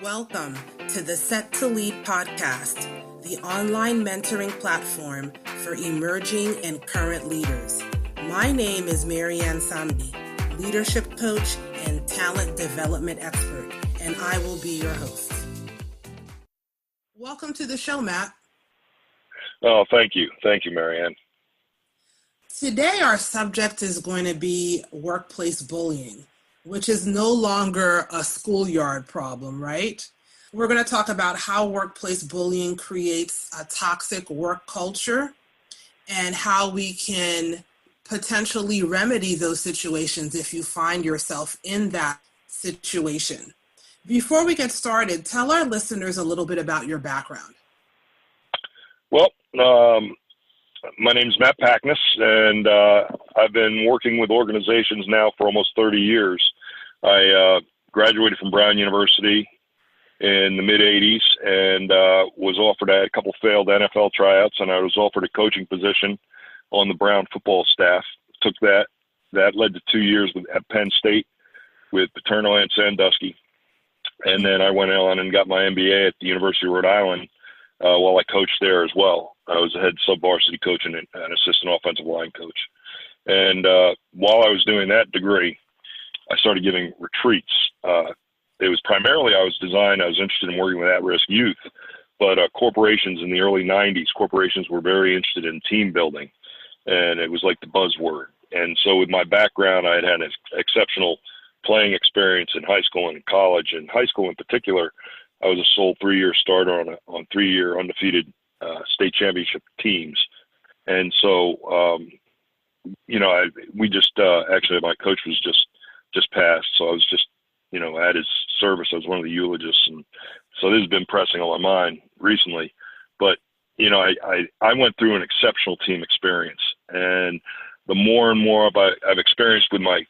Welcome to the Set to Lead podcast, the online mentoring platform for emerging and current leaders. My name is Marianne Samdi, leadership coach and talent development expert, and I will be your host. Welcome to the show, Matt. Oh, thank you. Thank you, Marianne. Today, our subject is going to be workplace bullying, which is no longer a schoolyard problem, right? We're going to talk about how workplace bullying creates a toxic work culture and how we can potentially remedy those situations if you find yourself in that situation. Before we get started, tell our listeners a little bit about your background. Well, my name is Matt Paknis, and I've been working with organizations now for almost 30 years. I graduated from Brown University in the mid-'80s and was offered a couple failed NFL tryouts, and I was offered a coaching position on the Brown football staff. Took that. That led to 2 years at Penn State with Paterno and Sandusky. And then I went on and got my MBA at the University of Rhode Island while I coached there as well. I was a head sub-varsity coach and an assistant offensive line coach. And while I was doing that degree, I started giving retreats. It was primarily I was interested in working with at-risk youth, but corporations in the early 90s, corporations were very interested in team building, and it was like the buzzword. And so with my background, I had an exceptional playing experience in high school and college. In high school in particular, I was a sole 3-year starter on 3-year undefeated state championship teams. And so, actually my coach was just passed. So I was just, at his service. I was one of the eulogists. And so this has been pressing on my mind recently. But, I went through an exceptional team experience. And the more and more I've experienced with my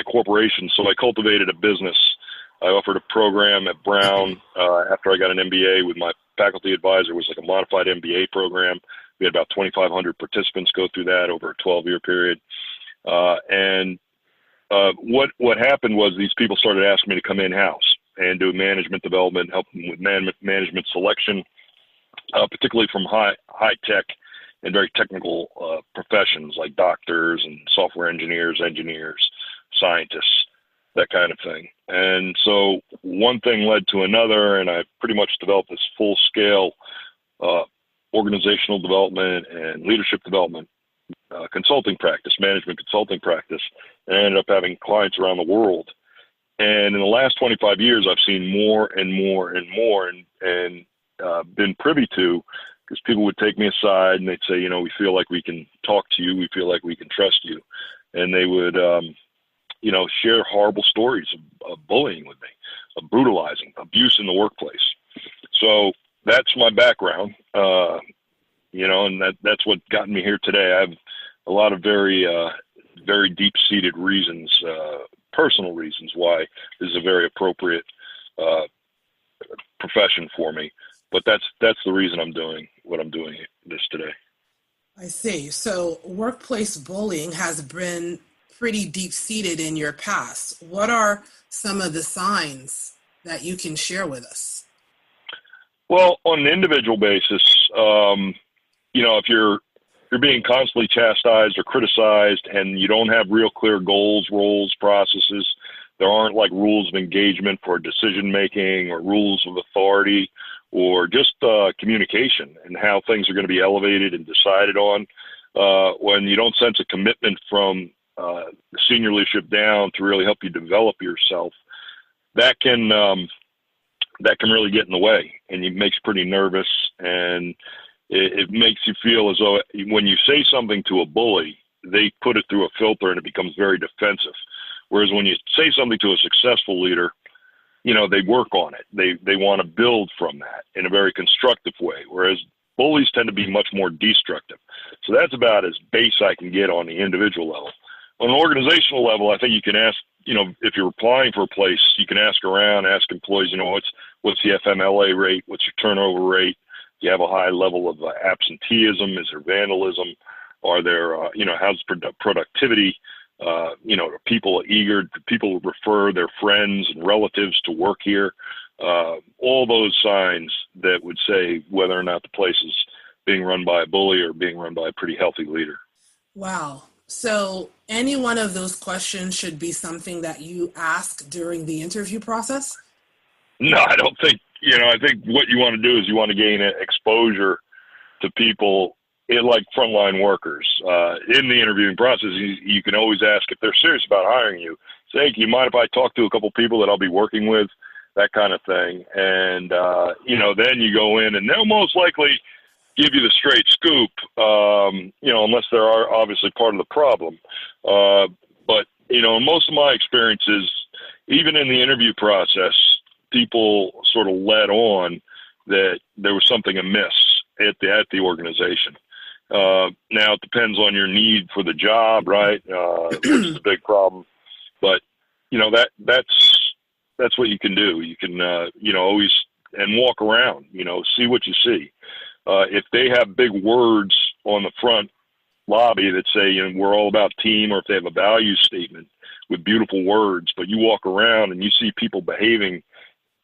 corporation, so I cultivated a business. I offered a program at Brown after I got an MBA with my faculty advisor. It was like a modified MBA program. We had about 2,500 participants go through that over a 12-year period. What happened was these people started asking me to come in-house and do management development, help them with management selection, particularly from high-tech and very technical professions like doctors and software engineers, scientists, that kind of thing. And so one thing led to another, and I pretty much developed this full-scale organizational development and leadership development consulting practice, management consulting practice, and I ended up having clients around the world. And in the last 25 years, I've seen more and more and more and been privy to, because people would take me aside and they'd say, we feel like we can talk to you. We feel like we can trust you. And they would, share horrible stories of bullying with me, of brutalizing, abuse in the workplace. So that's my background, and that's what got me here today. I have a lot of very, very deep-seated reasons, personal reasons why this is a very appropriate profession for me. But that's the reason I'm doing what I'm doing this today. I see. So workplace bullying has been pretty deep-seated in your past. What are some of the signs that you can share with us? Well, on an individual basis, if you're being constantly chastised or criticized and you don't have real clear goals, roles, processes, there aren't like rules of engagement for decision-making or rules of authority or just communication and how things are going to be elevated and decided on, when you don't sense a commitment from the senior leadership down to really help you develop yourself, that can really get in the way, and it makes you pretty nervous, and it makes you feel as though when you say something to a bully, they put it through a filter and it becomes very defensive. Whereas when you say something to a successful leader, they work on it. They want to build from that in a very constructive way, whereas bullies tend to be much more destructive. So that's about as base I can get on the individual level. On an organizational level, I think you can ask, if you're applying for a place, you can ask around, ask employees, what's the FMLA rate? What's your turnover rate? Do you have a high level of absenteeism? Is there vandalism? Are there, how's productivity? Are people eager? Do people refer their friends and relatives to work here? all those signs that would say whether or not the place is being run by a bully or being run by a pretty healthy leader. Wow. So any one of those questions should be something that you ask during the interview process? No, I don't think, I think what you want to do is you want to gain exposure to people like frontline workers. In the interviewing process, you can always ask if they're serious about hiring you. Say, hey, can you mind if I talk to a couple people that I'll be working with? That kind of thing. And, then you go in and they'll most likely give you the straight scoop, unless they are obviously part of the problem. But, most of my experiences, even in the interview process, people sort of let on that there was something amiss at the organization. Now it depends on your need for the job, right? Which is a big problem. But, that's what you can do. You can, always, and walk around, see what you see. If they have big words on the front lobby that say, we're all about team, or if they have a value statement with beautiful words, but you walk around and you see people behaving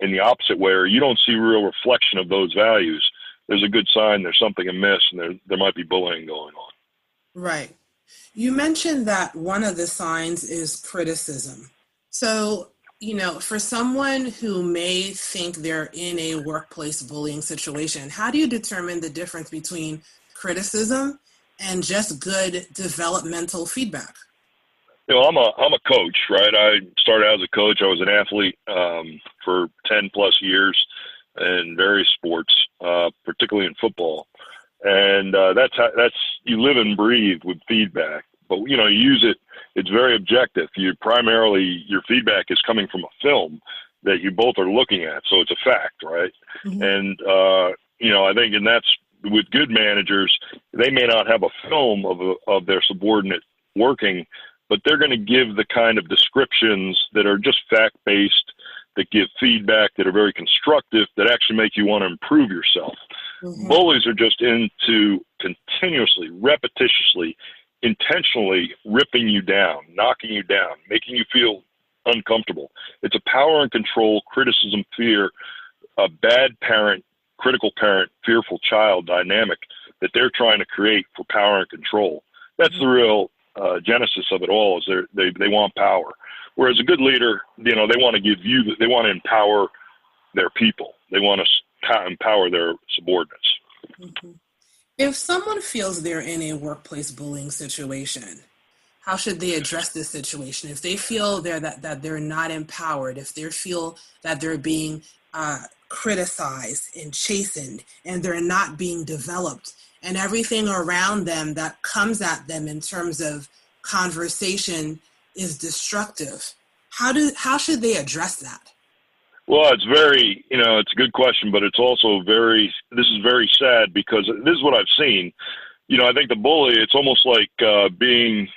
in the opposite way, or you don't see real reflection of those values, there's a good sign there's something amiss and there might be bullying going on. Right. You mentioned that one of the signs is criticism. So, for someone who may think they're in a workplace bullying situation, how do you determine the difference between criticism and just good developmental feedback? I'm a coach, right? I started out as a coach. I was an athlete for 10 plus years in various sports, particularly in football. And that's you live and breathe with feedback. But, you use it, it's very objective. Your feedback is coming from a film that you both are looking at. So it's a fact, right? Mm-hmm. And, I think, and that's with good managers, they may not have a film of their subordinate working, but they're going to give the kind of descriptions that are just fact-based, that give feedback, that are very constructive, that actually make you want to improve yourself. Mm-hmm. Bullies are just into continuously, repetitiously, intentionally ripping you down, knocking you down, making you feel uncomfortable. It's a power and control, criticism, fear, a bad parent, critical parent, fearful child dynamic that they're trying to create for power and control. That's the real genesis of it all, is they want power. Whereas a good leader, they want to they want to empower their people. They want to empower their subordinates. Mm-hmm. If someone feels they're in a workplace bullying situation, how should they address this situation? If they feel that they're not empowered, if they feel that they're being criticized and chastened and they're not being developed, and everything around them that comes at them in terms of conversation is destructive, how should they address that? Well, it's very, it's a good question, but it's also this is very sad, because this is what I've seen. I think the bully, it's almost like being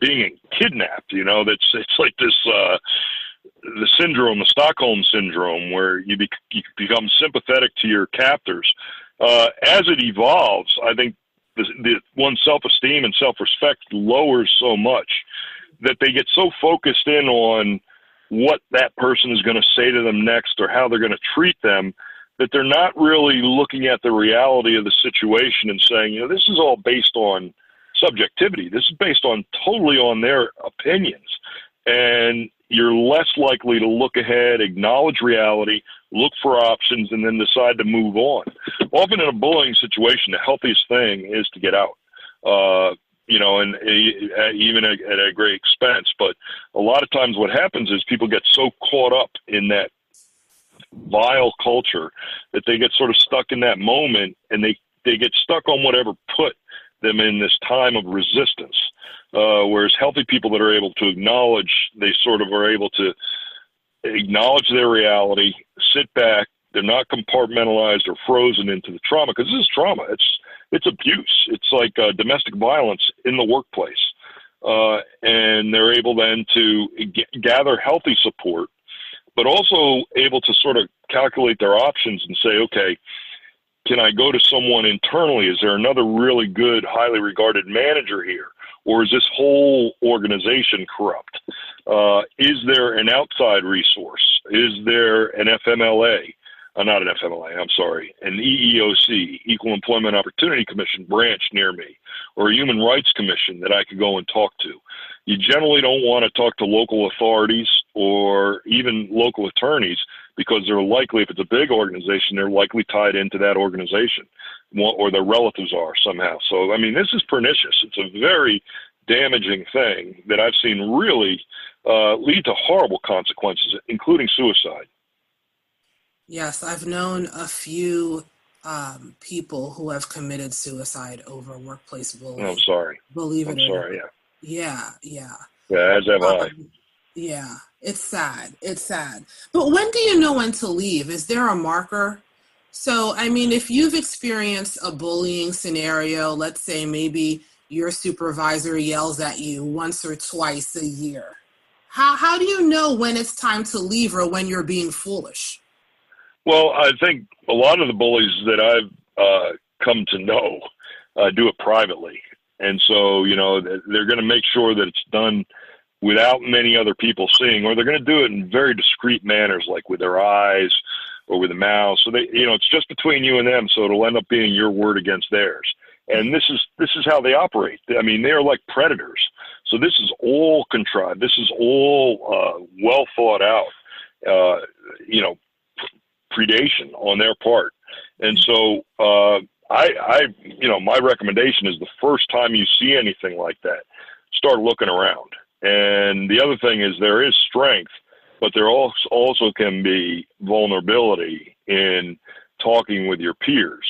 kidnapped, it's like this, the syndrome, the Stockholm syndrome, where you become sympathetic to your captors. As it evolves, I think one's self-esteem and self-respect lowers so much that they get so focused in on what that person is going to say to them next or how they're going to treat them, that they're not really looking at the reality of the situation and saying, this is all based on subjectivity. This is based totally on their opinions. And you're less likely to look ahead, acknowledge reality, look for options, and then decide to move on. Often in a bullying situation, the healthiest thing is to get out. And even at a great expense. But a lot of times what happens is people get so caught up in that vile culture that they get sort of stuck in that moment, and they get stuck on whatever put them in this time of resistance. Whereas healthy people that are able to acknowledge, they sort of are able to acknowledge their reality, sit back, they're not compartmentalized or frozen into the trauma, because this is trauma. It's abuse. It's like domestic violence in the workplace. And they're able then to gather healthy support, but also able to sort of calculate their options and say, okay, can I go to someone internally? Is there another really good, highly regarded manager here? or is this whole organization corrupt? Is there an outside resource? Is there an FMLA? Not an FMLA, I'm sorry, an EEOC, Equal Employment Opportunity Commission branch near me, or a Human Rights Commission that I could go and talk to. You generally don't want to talk to local authorities or even local attorneys because they're likely, if it's a big organization, they're likely tied into that organization, or their relatives are somehow. So, I mean, this is pernicious. It's a very damaging thing that I've seen really lead to horrible consequences, including suicide. Yes, I've known a few people who have committed suicide over workplace bullying. I'm sorry. Believe it I'm or sorry, not. Yeah. Yeah, as have I. Yeah, it's sad. It's sad. But when do you know when to leave? Is there a marker? So, I mean, if you've experienced a bullying scenario, let's say maybe your supervisor yells at you once or twice a year, how do you know when it's time to leave or when you're being foolish? Well, I think a lot of the bullies that I've come to know do it privately. And so, you know, they're going to make sure that it's done without many other people seeing, or they're going to do it in very discreet manners, like with their eyes or with a mouth. So they, you know, it's just between you and them. So it'll end up being your word against theirs. And this is how they operate. I mean, they are like predators. So this is all contrived. This is all well thought out, you know, predation on their part. And so you know, my recommendation is the first time you see anything like that, start looking around. And the other thing is there is strength, but there also can be vulnerability in talking with your peers.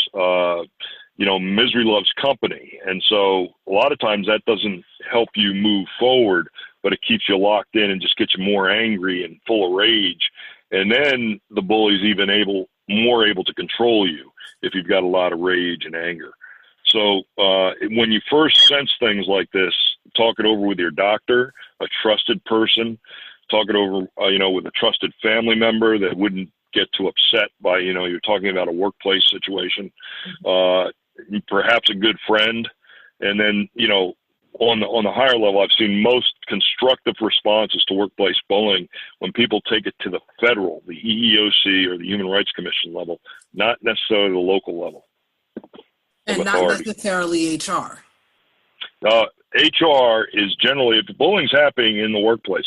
You know, misery loves company. And so a lot of times that doesn't help you move forward, but it keeps you locked in and just gets you more angry and full of rage. And then the bully's even more able to control you if you've got a lot of rage and anger. So when you first sense things like this, talk it over with your doctor, a trusted person, talk it over, you know, with a trusted family member that wouldn't get too upset by, you know, you're talking about a workplace situation, perhaps a good friend. And then, you know, on the higher level, I've seen most constructive responses to workplace bullying when people take it to the federal, the EEOC or the Human Rights Commission level, not necessarily the local level. And not necessarily HR. HR is generally, if the bullying's happening in the workplace,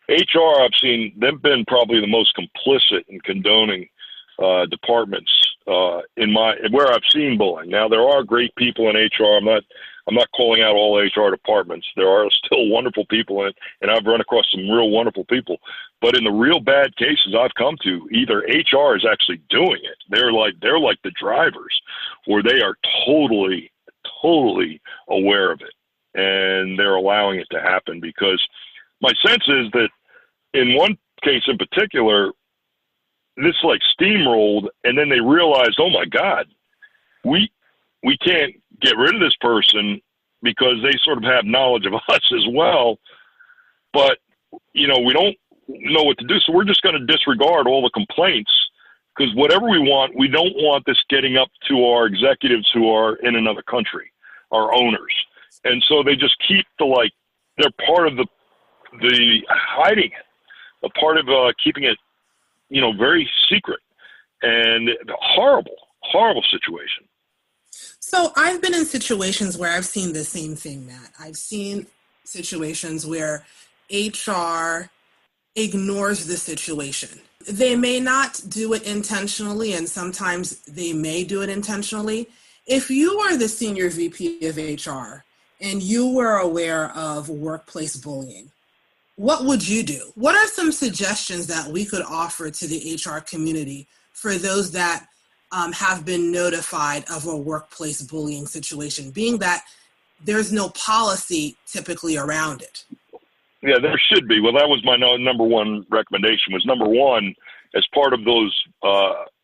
HR, I've seen them been probably the most complicit in condoning departments where I've seen bullying. Now there are great people in HR. I'm not calling out all HR departments. There are still wonderful people in it, and I've run across some real wonderful people. But in the real bad cases I've come to, either HR is actually doing it. They're like the drivers, or they are totally aware of it, and they're allowing it to happen. Because my sense is that in one case in particular, this like steamrolled, and then they realized, oh my God, we can't get rid of this person because they sort of have knowledge of us as well. But, you know, we don't know what to do. So we're just going to disregard all the complaints, because whatever we want, we don't want this getting up to our executives who are in another country, our owners. And so they just keep they're part of the hiding it, a part of keeping it, you know, very secret, and horrible situation. So I've been in situations where I've seen the same thing, Matt. I've seen situations where HR ignores the situation. They may not do it intentionally, and sometimes they may do it intentionally. If you are the senior VP of HR and you were aware of workplace bullying, what would you do? What are some suggestions that we could offer to the HR community for those that have been notified of a workplace bullying situation, being that there's no policy typically around it? Yeah, there should be. Well, that was my number one recommendation. Was number one, as part of those,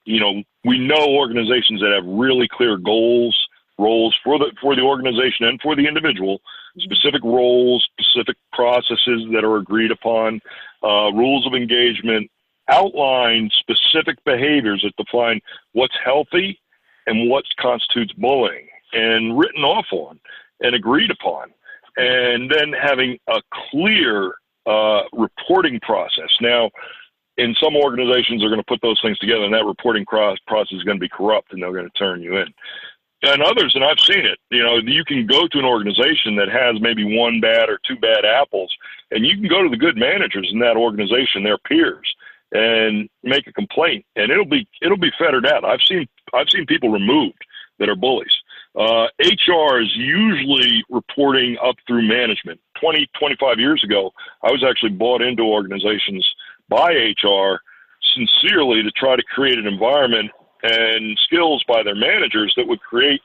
you know, we know organizations that have really clear roles for the organization and for the individual, specific roles, specific processes that are agreed upon, rules of engagement, outline specific behaviors that define what's healthy and what constitutes bullying, and written off on and agreed upon. and then having a clear reporting process. Now, in some organizations, they're going to put those things together, and that reporting process is going to be corrupt, and they're going to turn you in. And others, and I've seen it, you can go to an organization that has maybe one bad or two bad apples, and you can go to the good managers in that organization, their peers, and make a complaint, and it'll be fettered out. I've seen people removed that are bullies. HR is usually reporting up through management. 25 years ago, I was actually brought into organizations by HR sincerely to try to create an environment and skills by their managers that would create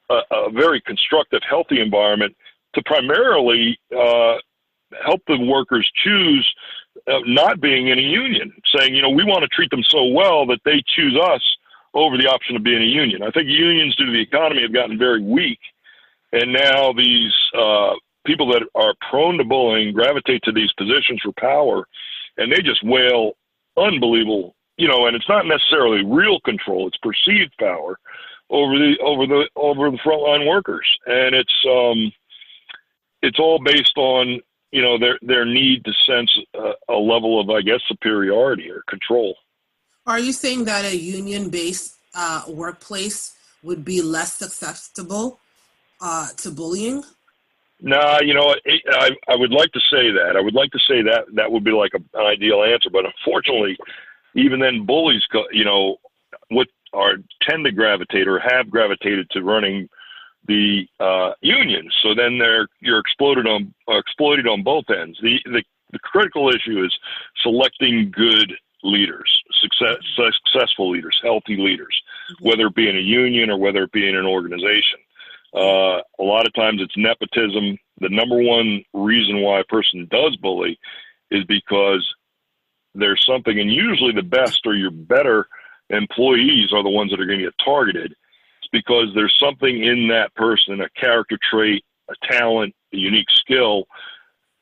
a very constructive, healthy environment to primarily help the workers choose not being in a union, saying, we want to treat them so well that they choose us over the option of being a union. I think unions, due to the economy, have gotten very weak, and now these people that are prone to bullying gravitate to these positions for power, and they just wail unbelievable, and it's not necessarily real control; it's perceived power over the frontline workers, and it's all based on their need to sense a level of, I guess, superiority or control. Are you saying that a union-based workplace would be less susceptible to bullying? No, I would like to say that. I would like to say that would be like an ideal answer, but unfortunately, even then, bullies, tend to gravitate or have gravitated to running the unions. So then you're exploited on both ends. The critical issue is selecting good leaders, successful leaders, healthy leaders, whether it be in a union or whether it be in an organization. A lot of times it's nepotism. The number one reason why a person does bully is because there's something, and usually the best or your better employees are the ones that are going to get targeted. It's because there's something in that person, a character trait, a talent, a unique skill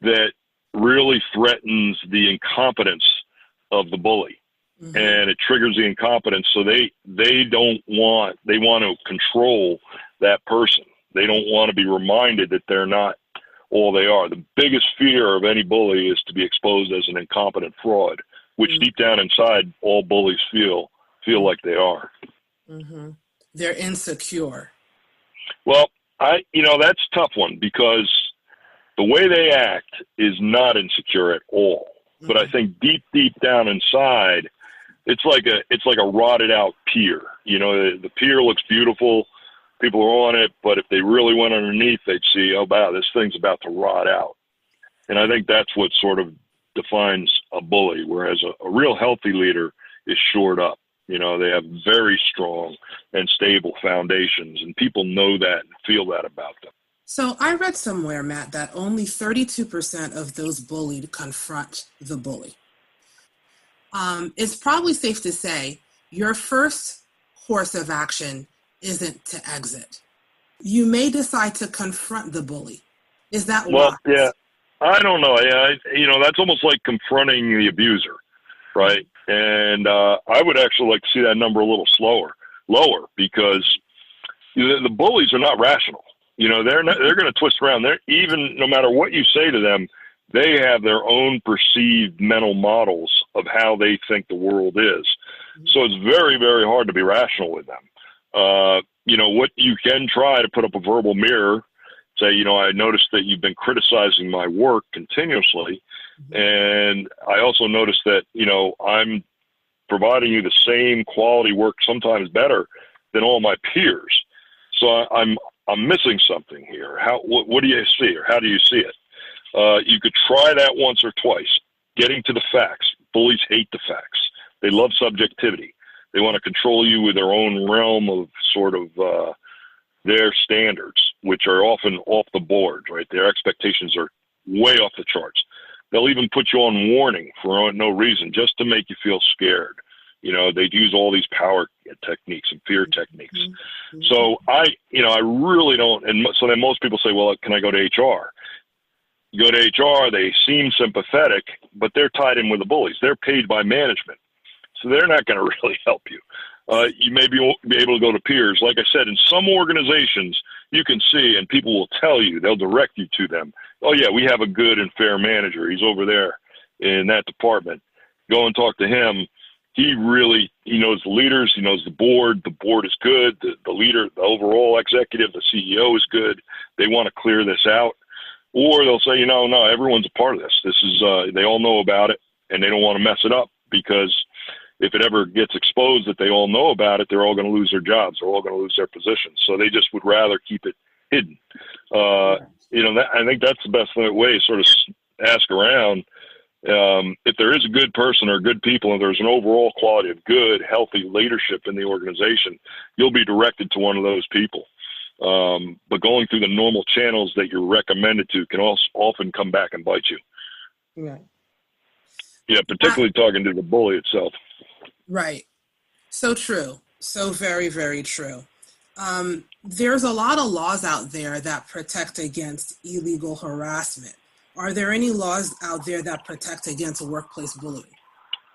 that really threatens the incompetence of the bully. Mm-hmm. And it triggers the incompetence. So they want to control that person. They don't want to be reminded that they're not all they are. The biggest fear of any bully is to be exposed as an incompetent fraud, which mm-hmm. deep down inside, all bullies feel like they are. Mm-hmm. They're insecure. Well, that's a tough one, because the way they act is not insecure at all. Mm-hmm. But I think deep down inside, it's like a rotted out pier. The pier looks beautiful, people are on it, but if they really went underneath, they'd see, oh wow, this thing's about to rot out. And I think that's what sort of defines a bully, whereas a real healthy leader is shored up. They have very strong and stable foundations, and people know that and feel that about them. So I read somewhere, Matt, that only 32% of those bullied confront the bully. It's probably safe to say your first course of action isn't to exit. You may decide to confront the bully. Is that well? wise? Yeah, I don't know. That's almost like confronting the abuser, right? And I would actually like to see that number a little lower, because the bullies are not rational. They're going to twist around. No matter what you say to them, they have their own perceived mental models of how they think the world is. Mm-hmm. So it's very, very hard to be rational with them. What you can try to put up a verbal mirror, say, I noticed that you've been criticizing my work continuously. Mm-hmm. And I also noticed that, I'm providing you the same quality work, sometimes better than all my peers. So I'm missing something here. What do you see, or how do you see it? You could try that once or twice, getting to the facts. Bullies hate the facts. They love subjectivity. They want to control you with their own realm of sort of their standards, which are often off the board, right? Their expectations are way off the charts. They'll even put you on warning for no reason, just to make you feel scared. They'd use all these power techniques and fear techniques. Mm-hmm. So I really don't. And so then most people say, well, can I go to HR? You go to HR, they seem sympathetic, but they're tied in with the bullies. They're paid by management. So they're not going to really help you. You may be able to go to peers. Like I said, in some organizations, you can see, and people will tell you, they'll direct you to them. Oh yeah, we have a good and fair manager. He's over there in that department. Go and talk to him. He knows the leaders. He knows the board. The board is good. The leader, the overall executive, the CEO is good. They want to clear this out. Or they'll say, no, everyone's a part of this. This is, they all know about it, and they don't want to mess it up, because if it ever gets exposed that they all know about it, they're all going to lose their jobs. They're all going to lose their positions. So they just would rather keep it hidden. I think that's the best way to sort of ask around. If there is a good person or good people, and there's an overall quality of good, healthy leadership in the organization, you'll be directed to one of those people. But going through the normal channels that you're recommended to can also often come back and bite you. Right. Yeah, particularly talking to the bully itself. Right. So true. So very, very true. There's a lot of laws out there that protect against illegal harassment. Are there any laws out there that protect against workplace bullying?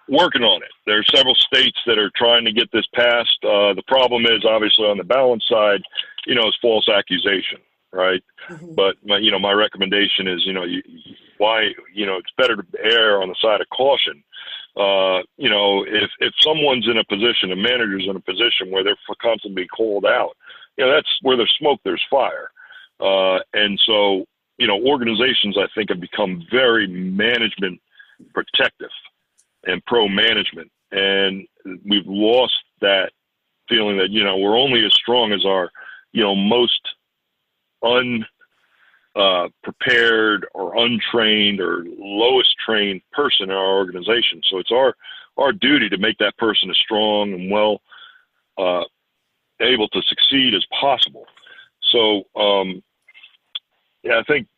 Working on it. There are several states that are trying to get this passed. The problem is, obviously, on the balance side, is false accusation, right? Mm-hmm. But my recommendation is, it's better to err on the side of caution. If someone's in a position, a manager's in a position where they're constantly called out, that's where there's smoke, there's fire. And so, organizations, I think, have become very management protective and pro-management. And we've lost that feeling that, we're only as strong as our, most unprepared or untrained or lowest trained person in our organization. So it's our duty to make that person as strong and well able to succeed as possible. So, I think,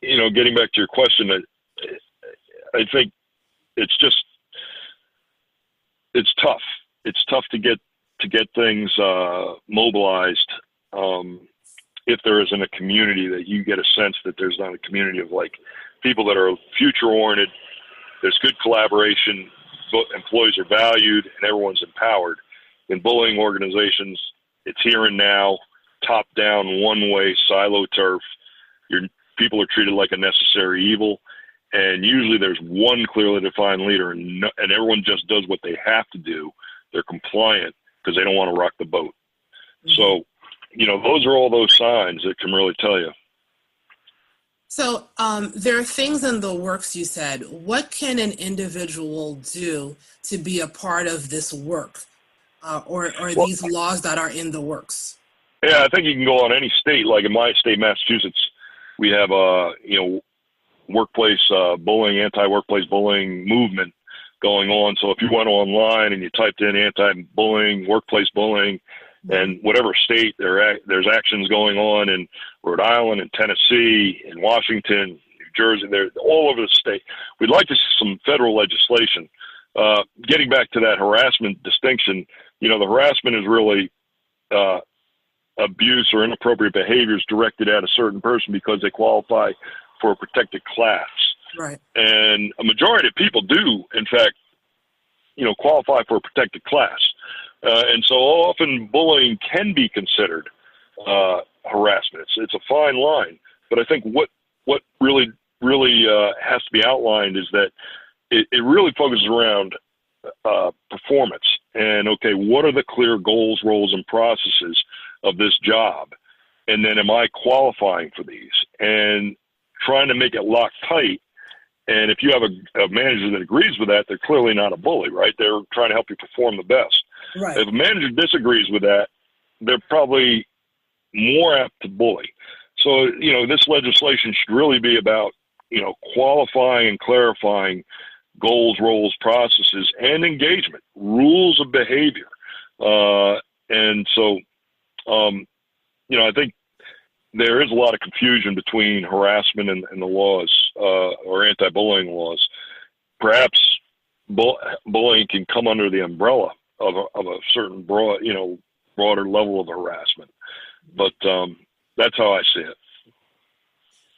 getting back to your question, I think it's tough. It's tough to get things mobilized. If there isn't a community that you get a sense that there's not a community of like people that are future oriented, there's good collaboration, employees are valued, and everyone's empowered. In bullying organizations, it's here and now, top down, one way, silo turf. People are treated like a necessary evil, and usually there's one clearly defined leader, and everyone just does what they have to do. They're compliant because they don't want to rock the boat. Mm-hmm. So, those are all those signs that can really tell you. So there are things in the works, you said. What can an individual do to be a part of this work or these laws that are in the works? Yeah, I think you can go on any state. Like in my state, Massachusetts, we have a workplace bullying, anti-workplace bullying movement going on. So if you went online and you typed in anti-bullying, workplace bullying, and whatever state there's actions going on in Rhode Island, in Tennessee, in Washington, New Jersey, they're all over the state. We'd like to see some federal legislation. Getting back to that harassment distinction, the harassment is really abuse or inappropriate behaviors directed at a certain person because they qualify for a protected class. Right. And a majority of people do, in fact, qualify for a protected class. And so often bullying can be considered harassment. It's a fine line. But I think what really has to be outlined is that it really focuses around performance. And, okay, what are the clear goals, roles, and processes of this job? And then am I qualifying for these? And trying to make it lock tight. And if you have a manager that agrees with that, they're clearly not a bully, right? They're trying to help you perform the best. Right. If a manager disagrees with that, they're probably more apt to bully. So, this legislation should really be about, qualifying and clarifying goals, roles, processes, and engagement, rules of behavior. And so, I think there is a lot of confusion between harassment and the laws or anti-bullying laws. Perhaps bullying can come under the umbrella of a certain broader level of harassment. But that's how I see it.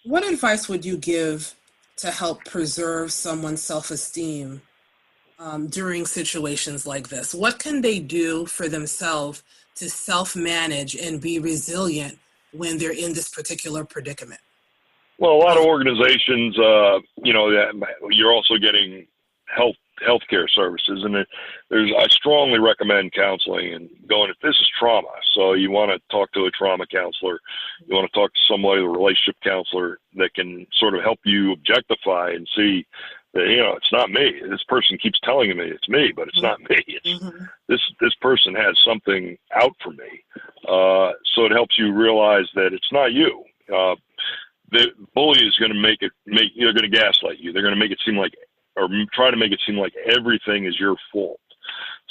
What advice would you give to help preserve someone's self-esteem during situations like this? What can they do for themselves to self-manage and be resilient when they're in this particular predicament? Well, a lot of organizations, you're also getting healthcare services, and I strongly recommend counseling and going. If this is trauma, so you want to talk to a trauma counselor, you want to talk to somebody, a relationship counselor that can sort of help you objectify and see that it's not me. This person keeps telling me it's me, but it's not me. It's this person has something out for me. So it helps you realize that it's not you. The bully is going to they're going to gaslight you. They're going to make it seem like, or try to make it seem like everything is your fault.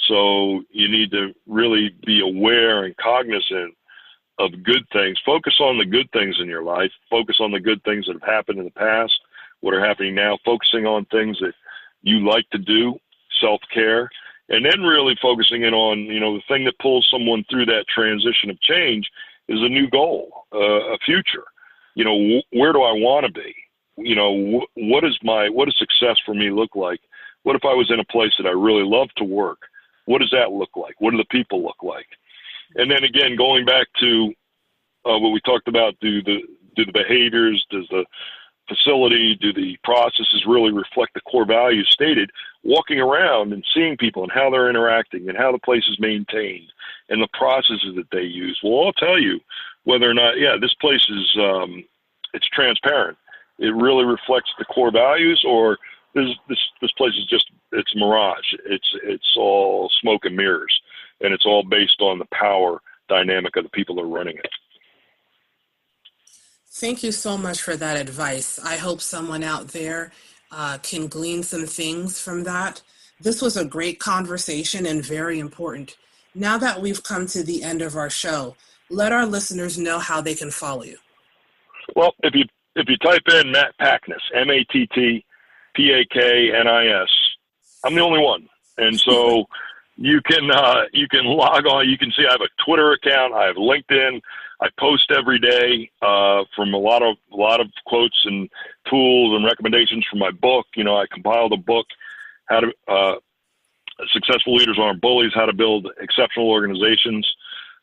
So you need to really be aware and cognizant of good things. Focus on the good things in your life. Focus on the good things that have happened in the past, what are happening now, focusing on things that you like to do, self-care, and then really focusing in on, the thing that pulls someone through that transition of change is a new goal, a future. Where do I want to be? What does success for me look like? What if I was in a place that I really love to work? What does that look like? What do the people look like? And then again, going back to what we talked about, do the behaviors, does the facility, do the processes really reflect the core values stated? Walking around and seeing people and how they're interacting and how the place is maintained and the processes that they use will all tell you whether or not, this place is, it's transparent. It really reflects the core values, or this place is just, it's mirage. It's all smoke and mirrors, and it's all based on the power dynamic of the people that are running it. Thank you so much for that advice. I hope someone out there can glean some things from that. This was a great conversation and very important. Now that we've come to the end of our show, let our listeners know how they can follow you. Well, if you type in Matt Paknis, MattPaknis, I'm the only one, and so you can log on. You can see I have a Twitter account. I have LinkedIn. I post every day from a lot of quotes and tools and recommendations from my book. I compiled a book, How to Successful Leaders Aren't Bullies, How to Build Exceptional Organizations,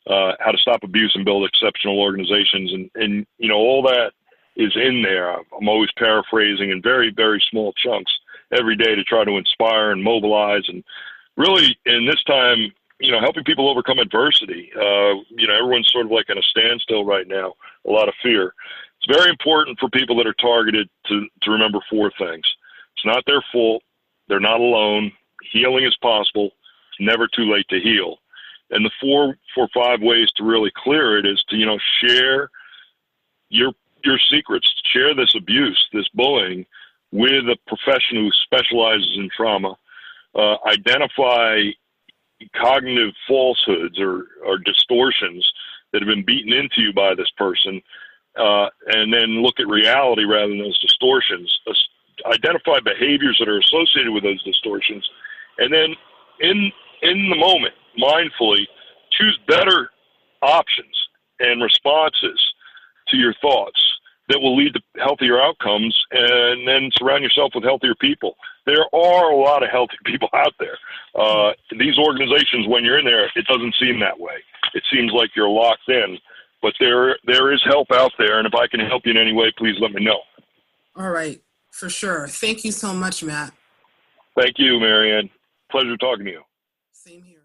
How to Stop Abuse and Build Exceptional Organizations, and all that is in there. I'm always paraphrasing in very, very small chunks every day to try to inspire and mobilize, and really in this time, helping people overcome adversity. Everyone's sort of like in a standstill right now, a lot of fear. It's very important for people that are targeted to remember four things. It's not their fault. They're not alone. Healing is possible. It's never too late to heal. And the four or five ways to really clear it is to, share your secrets, share this abuse, this bullying with a professional who specializes in trauma. Identify cognitive falsehoods or distortions that have been beaten into you by this person, and then look at reality rather than those distortions. Identify behaviors that are associated with those distortions, and then in the moment, mindfully, choose better options and responses to your thoughts that will lead to healthier outcomes, and then surround yourself with healthier people. There are a lot of healthy people out there. These organizations, when you're in there, it doesn't seem that way. It seems like you're locked in, but there is help out there, and if I can help you in any way, please let me know. All right, for sure. Thank you so much, Matt. Thank you, Marianne. Pleasure talking to you. Same here.